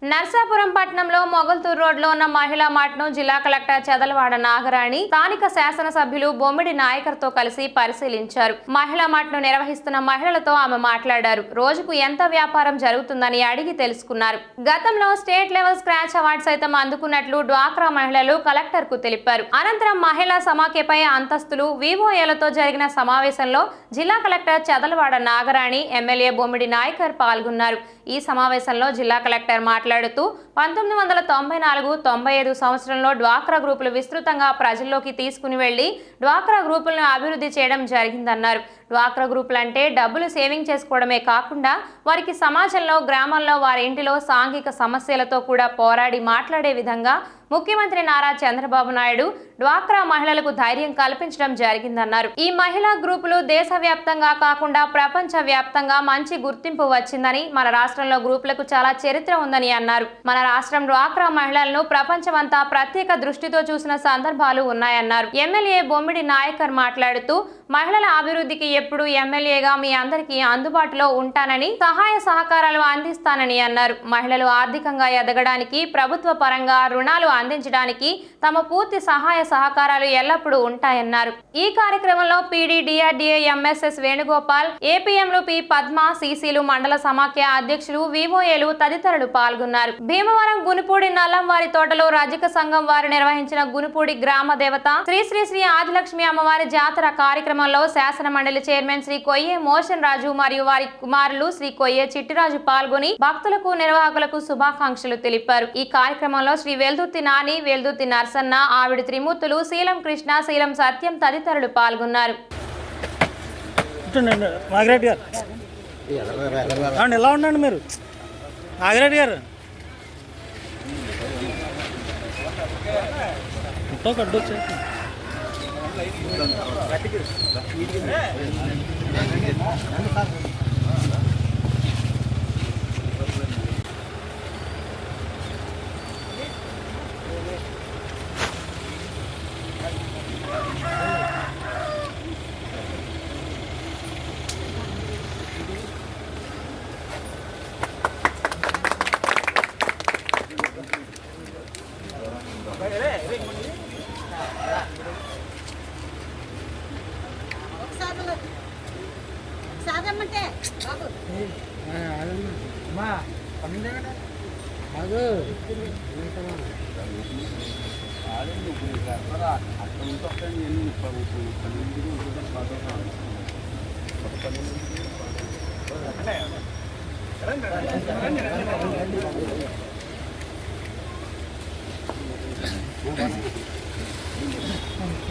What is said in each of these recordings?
నర్సాపురం పట్టణంలో మొగల్తూరు రోడ్లో ఉన్న మహిళా మార్ట్ను జిల్లా కలెక్టర్ చదలవాడ నాగరాణి స్థానిక శాసనసభ్యులు బొమ్మిడి నాయకర్తో కలిసి పరిశీలించారు. మహిళా మార్ట్ను నిర్వహిస్తున్న మహిళలతో ఆమె మాట్లాడారు. రోజుకు ఎంత వ్యాపారం జరుగుతుందని అడిగి తెలుసుకున్నారు. గతంలో స్టేట్ లెవెల్ స్క్రాచ్ అవార్డు సైతం అందుకున్నట్లు డ్వాక్రా మహిళలు కలెక్టర్ కు తెలిపారు. అనంతరం మహిళా సమాఖ్యపై అంతస్తులు వివోఏలతో జరిగిన సమావేశంలో జిల్లా కలెక్టర్ చదలవాడ నాగరాణి, ఎమ్మెల్యే బొమ్మిడి నాయకర్ పాల్గొన్నారు. ఈ సమావేశంలో జిల్లా కలెక్టర్ మాట్లాడుతూ 1994-95 సంవత్సరంలో డ్వాక్రా గ్రూపులు విస్తృతంగా ప్రజల్లోకి తీసుకుని వెళ్లి డ్వాక్రా గ్రూపులను అభివృద్ధి చేయడం జరిగిందన్నారు. డ్వాక్రా గ్రూపులు అంటే డబ్బులు సేవింగ్ చేసుకోవడమే కాకుండా వారికి సమాజంలో, గ్రామాల్లో, వారి ఇంటిలో సాంఘిక సమస్యలతో కూడా పోరాడి మాట్లాడే విధంగా ముఖ్యమంత్రి నారా చంద్రబాబు నాయుడు డ్వాక్రా మహిళలకు ధైర్యం కల్పించడం జరిగిందన్నారు. ఈ మహిళా గ్రూపులు దేశవ్యాప్తంగా కాకుండా ప్రపంచ వ్యాప్తంగా మంచి గుర్తింపు వచ్చిందని, మన రాష్ట్రంలో గ్రూపులకు చాలా చరిత్ర ఉందని అన్నారు. మన రాష్ట్రం డ్వాక్రా మహిళలను ప్రపంచమంతా ప్రత్యేక దృష్టితో చూసిన సందర్భాలు ఉన్నాయన్నారు. ఎమ్మెల్యే బొమ్మిడి నాయకర్ మాట్లాడుతూ మహిళల అభివృద్ధికి ఎప్పుడు ఎమ్మెల్యేగా మీ అందరికీ అందుబాటులో ఉంటానని, సహాయ సహకారాలు అందిస్తానని అన్నారు. మహిళలు ఆర్థికంగా ఎదగడానికి, ప్రభుత్వ పరంగా రుణాలు అందించడానికి తమ పూర్తి సహాయ సహకారాలు ఎల్లప్పుడూ ఉంటాయన్నారు. ఈ కార్యక్రమంలో పీడీ, డిఆర్డీఏ, ఎంఎస్ఎస్ వేణుగోపాల్, ఏపీఎంలు పి పద్మ, సిసిలు, మండల సమాఖ్య అధ్యక్షులు, వివోఏలు తదితరులు పాల్గొన్నారు. భీమవరం గునుపూడి నల్లంవారి తోటలో రజక సంఘం వారు నిర్వహించిన గునుపూడి గ్రామ దేవత శ్రీ శ్రీ శ్రీ ఆదిలక్ష్మి అమ్మవారి జాతర కార్యక్రమంలో శాసన మండలి చైర్మన్ శ్రీ కొయ్యే మోషన్ రాజు మరియు వారి కుమారులు శ్రీ కొయ్యే చిట్టిరాజు పాల్గొని భక్తులకు, నిర్వాహకులకు శుభాకాంక్షలు తెలిపారు. ఈ కార్యక్రమంలో శ్రీ వెల్దుర్తి నాని, వెల్దుర్తి నర్సన్న, ఆవిడ త్రిమూర్తులు, శీలం కృష్ణ, శీలం సత్యం తదితరులు పాల్గొన్నారు. ఎలా ఉండండి మీరు నాగిరెడ్డి గారు కడ్డు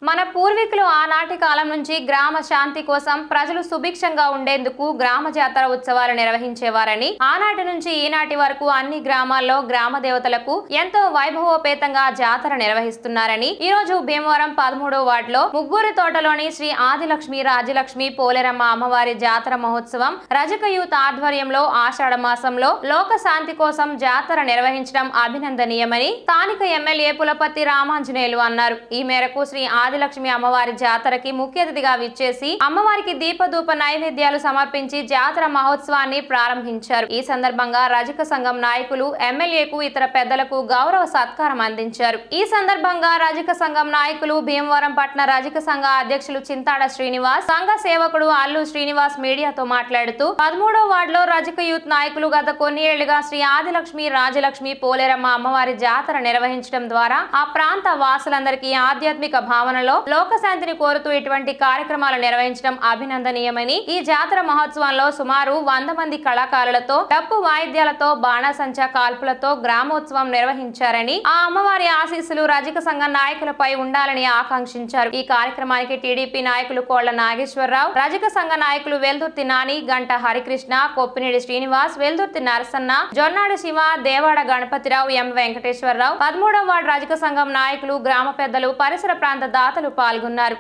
మన పూర్వీకులు ఆనాటి కాలం నుంచి గ్రామ శాంతి కోసం, ప్రజలు సుభిక్షంగా ఉండేందుకు గ్రామ జాతర ఉత్సవాలు నిర్వహించేవారని, ఆనాటి నుంచి ఈనాటి వరకు అన్ని గ్రామాల్లో గ్రామ దేవతలకు ఎంతో వైభవోపేతంగా జాతర నిర్వహిస్తున్నారని, ఈ రోజు భీమవరం 13వ వార్డులో ముగ్గురి తోటలోని శ్రీ ఆదిలక్ష్మి రాజలక్ష్మి పోలేరమ్మ అమ్మవారి జాతర మహోత్సవం రజక యూత్ ఆధ్వర్యంలో ఆషాఢ మాసంలో లోక శాంతి కోసం జాతర నిర్వహించడం అభినందనీయమని స్థానిక ఎమ్మెల్యే పులపర్తి రామాంజనేయులు అన్నారు. ఈ మేరకు శ్రీ ఆదిలక్ష్మి అమ్మవారి జాతరకి ముఖ్య అతిథిగా విచ్చేసి అమ్మవారికి దీపధూప నైవేద్యాలు సమర్పించి జాతర మహోత్సవాన్ని ప్రారంభించారు. ఈ సందర్భంగా రజక సంఘం నాయకులు ఎమ్మెల్యేకు, ఇతర పెద్దలకు గౌరవ సత్కారం అందించారు. ఈ సందర్భంగా రజక సంఘం నాయకులు, భీమవరం పట్టణ రజక సంఘ అధ్యక్షులు చింతాడ శ్రీనివాస్, సంఘ సేవకుడు అల్లు శ్రీనివాస్ మీడియాతో మాట్లాడుతూ 13వ వార్డులో రజక యూత్ నాయకులు గత కొన్ని ఏళ్లుగా శ్రీ ఆదిలక్ష్మి రాజలక్ష్మి పోలేరమ్మ అమ్మవారి జాతర నిర్వహించడం ద్వారా ఆ ప్రాంత వాసులందరికీ ఆధ్యాత్మిక భావనలో లోకశాంతిని కోరుతూ ఇటువంటి కార్యక్రమాలు నిర్వహించడం అభినందనీయమని, ఈ జాతర మహోత్సవంలో సుమారు 100 మంది కళాకారులతో, డప్పు వాయిద్యాలతో, బాణాసంచా కాల్పులతో గ్రామోత్సవం నిర్వహించారని, ఆ అమ్మవారి ఆశీస్సులు రజక సంఘ నాయకులపై ఉండాలని ఆకాంక్షించారు. ఈ కార్యక్రమానికి టీడీపీ నాయకులు కోళ్ల నాగేశ్వరరావు, రజక సంఘ నాయకులు వెల్దుర్తి నాని, గంట హరికృష్ణ, కొప్పినేడి శ్రీనివాస్, వెల్దుర్తి నరసన్న, జొన్నాడు శివ, దేవాడ గణపతిరావు, ఎం వెంకటేశ్వరరావు, 13వ వార్డు రజక సంఘం నాయకులు, గ్రామ పెద్దలు, పరిసర ప్రాంత దాతలు పాల్గొన్నారు.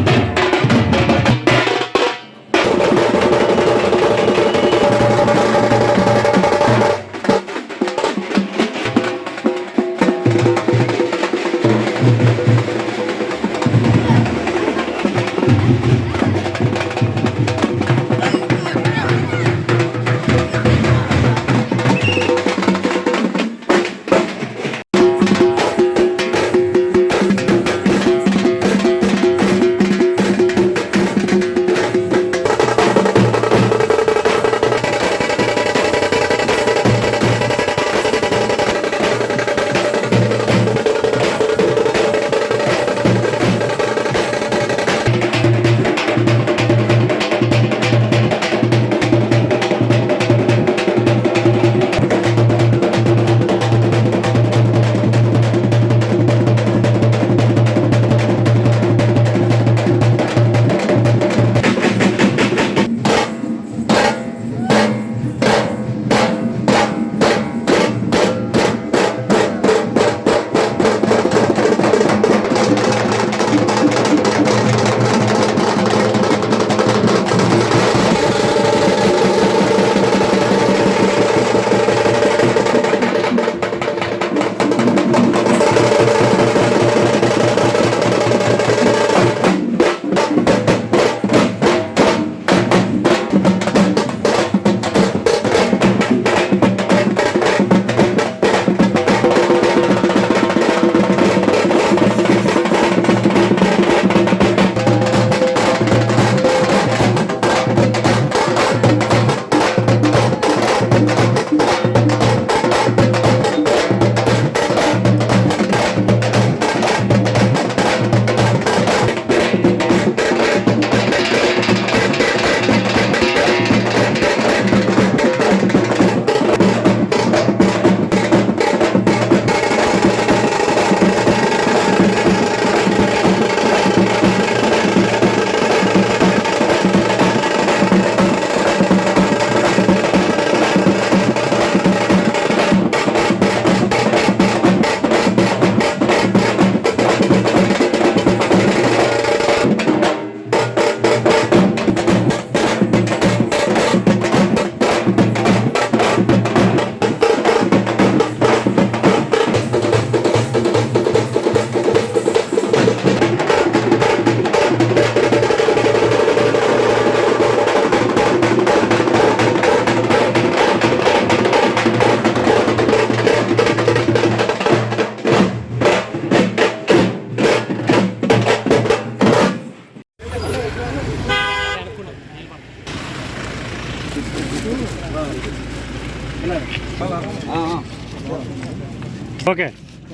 Okay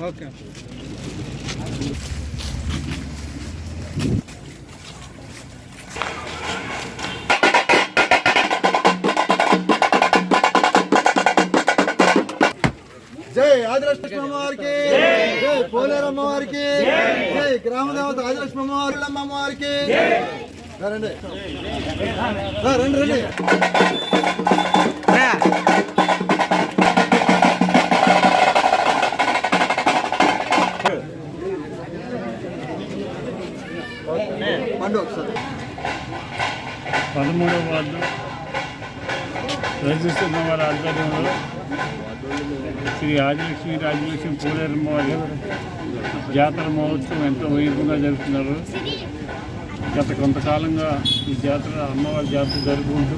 okay. జై ఆదిలక్ష్మి అమ్మవారికి, జై పోలేరు అమ్మవారికి, జై గ్రామ దేవత ఆదిలక్ష్మి అమ్మవారికి. రండి రండి రండి. పండు ఒకసారి 13వ వార్డు రజిస్తున్న వారి ఆధ్వర్యంలో శ్రీ ఆదిలక్ష్మి రాజలక్ష్మి పోలేరమ్మ వారి జాతర మహోత్సవం ఎంతో వైభవంగా జరుపుతున్నారు. గత కొంతకాలంగా ఈ జాతర అమ్మవారి జాతర జరుపుకుంటూ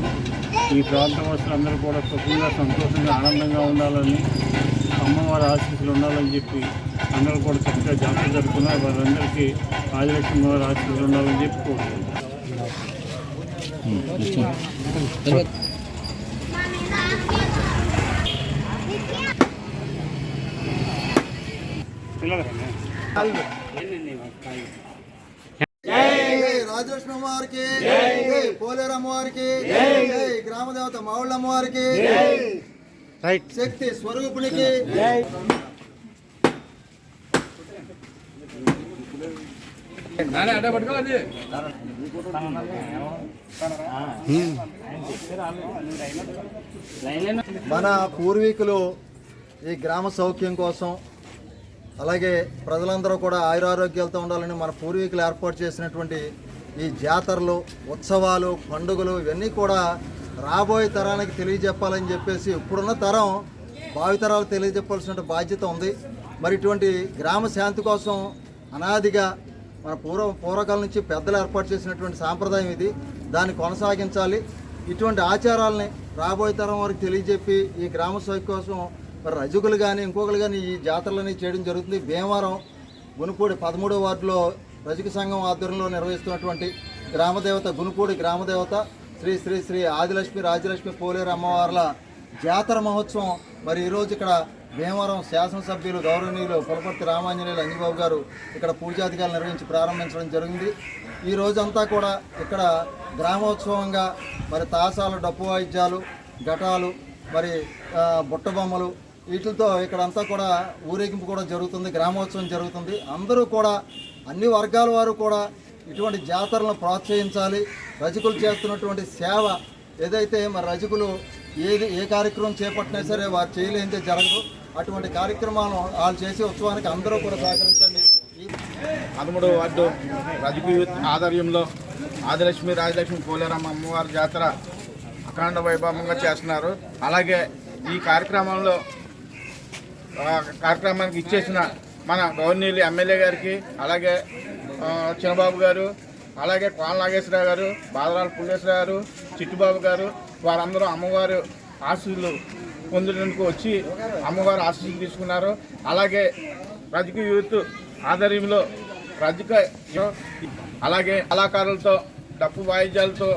ఈ ప్రాంత వాసులందరూ కూడా సుఖంగా సంతోషంగా ఆనందంగా ఉండాలని అమ్మవారి ఆశీస్సులు ఉండాలని చెప్పి అందరూ కూడా చక్కగా జాతర జరుపుకున్నారు. వారందరికీ ఆదిలక్ష్మి వారి ఆశీస్సులు ఉండాలని చెప్పి కోరుకుంటున్నారు. రాజలక్ష్మి అమ్మవారికి, జై పోలేరు అమ్మవారికి, జై గ్రామ దేవత మావుళ్ళ అమ్మవారికి, రైట్. శక్తి స్వరూపునికి. మన పూర్వీకులు ఈ గ్రామ సౌఖ్యం కోసం, అలాగే ప్రజలందరూ కూడా ఆయురారోగ్యాలతో ఉండాలని మన పూర్వీకులు ఏర్పాటు చేసినటువంటి ఈ జాతరలు, ఉత్సవాలు, పండుగలు ఇవన్నీ కూడా రాబోయే తరానికి తెలియజెప్పాలని చెప్పేసి ఇప్పుడున్న తరం భావితరాలు తెలియజెప్పాల్సిన బాధ్యత ఉంది. మరి ఇటువంటి గ్రామ శాంతి కోసం అనాదిగా మన పూర్వకాలం నుంచి పెద్దలు ఏర్పాటు చేసినటువంటి సాంప్రదాయం ఇది. దాన్ని కొనసాగించాలి. ఇటువంటి ఆచారాలని రాబోయే తరం వారికి తెలియజెప్పి ఈ గ్రామ సౌఖ్యం కోసం మరి రజకులు కానీ ఇంకొకరు కానీ ఈ జాతరలని చేయడం జరుగుతుంది. భీమవరం గునుపూడి 13వ వార్డులో రజక సంఘం ఆధ్వర్యంలో నిర్వహిస్తున్నటువంటి గ్రామదేవత గునుపూడి గ్రామదేవత శ్రీ శ్రీ శ్రీ ఆదిలక్ష్మి రాజలక్ష్మి పోలేరు అమ్మవార్ల జాతర మహోత్సవం మరి ఈరోజు ఇక్కడ భీమవరం శాసనసభ్యులు గౌరవనీయులు పులపర్తి రామాంజనేయులు అంజిబాబు గారు ఇక్కడ పూజాధికారులు నిర్వహించి ప్రారంభించడం జరిగింది. ఈ రోజంతా కూడా ఇక్కడ గ్రామోత్సవంగా మరి తాసాలు, డప్పు వాయిద్యాలు, ఘటాలు, మరి బుట్టబొమ్మలు వీటితో ఇక్కడంతా కూడా ఊరేగింపు కూడా జరుగుతుంది. గ్రామోత్సవం జరుగుతుంది. అందరూ కూడా అన్ని వర్గాల వారు కూడా ఇటువంటి జాతరలను ప్రోత్సహించాలి. రజకులు చేస్తున్నటువంటి సేవ ఏదైతే మరి రజకులు ఏ కార్యక్రమం చేపట్టినా సరే వారు చేయలేనిదే జరగదు. అటువంటి కార్యక్రమాలను వాళ్ళు చేసే ఉత్సవానికి అందరూ కూడా సహకరించండి. 13వ వార్డు రజకు యూత్ ఆధ్వర్యంలో ఆదిలక్ష్మి రాజలక్ష్మి పోలేరమ్మ అమ్మవారి జాతర అఖండ వైభవంగా చేస్తున్నారు. అలాగే ఈ కార్యక్రమానికి ఇచ్చేసిన మన గవర్నీయులు ఎమ్మెల్యే గారికి, అలాగే చిన్నబాబు గారు, అలాగే కోల నాగేశ్వరరావు గారు, బాదరాల పుల్లేశ్వరరావు గారు, చిట్టుబాబు గారు, వారందరూ అమ్మవారు ఆశీస్సులు పొందేందుకు వచ్చి అమ్మవారు ఆశీస్సులు తీసుకున్నారు. అలాగే రజకు యూత్ ఆధ్వర్యంలో అలాగే కళాకారులతో, డప్పు వాయిద్యాలతో,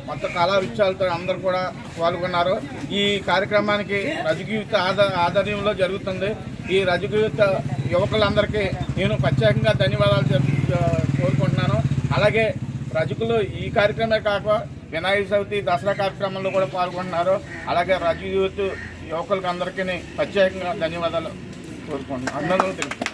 మొత్తం కళా వృత్యాలతో అందరూ కూడా పాల్గొన్నారు. ఈ కార్యక్రమానికి రజకు యూత్ ఆధ్వర్యంలో జరుగుతుంది. ఈ రజకు యూత్ యువకులందరికీ నేను ప్రత్యేకంగా ధన్యవాదాలు కోరుకుంటున్నాను. అలాగే రజకులు ఈ కార్యక్రమే కాక వినాయక చవితి, దసరా కార్యక్రమంలో కూడా పాల్గొంటున్నారు. అలాగే రజకు యూత్ యువకులకు అందరికీ ప్రత్యేకంగా ధన్యవాదాలు కోరుకుంటున్నాను. అందరూ తెలుసు.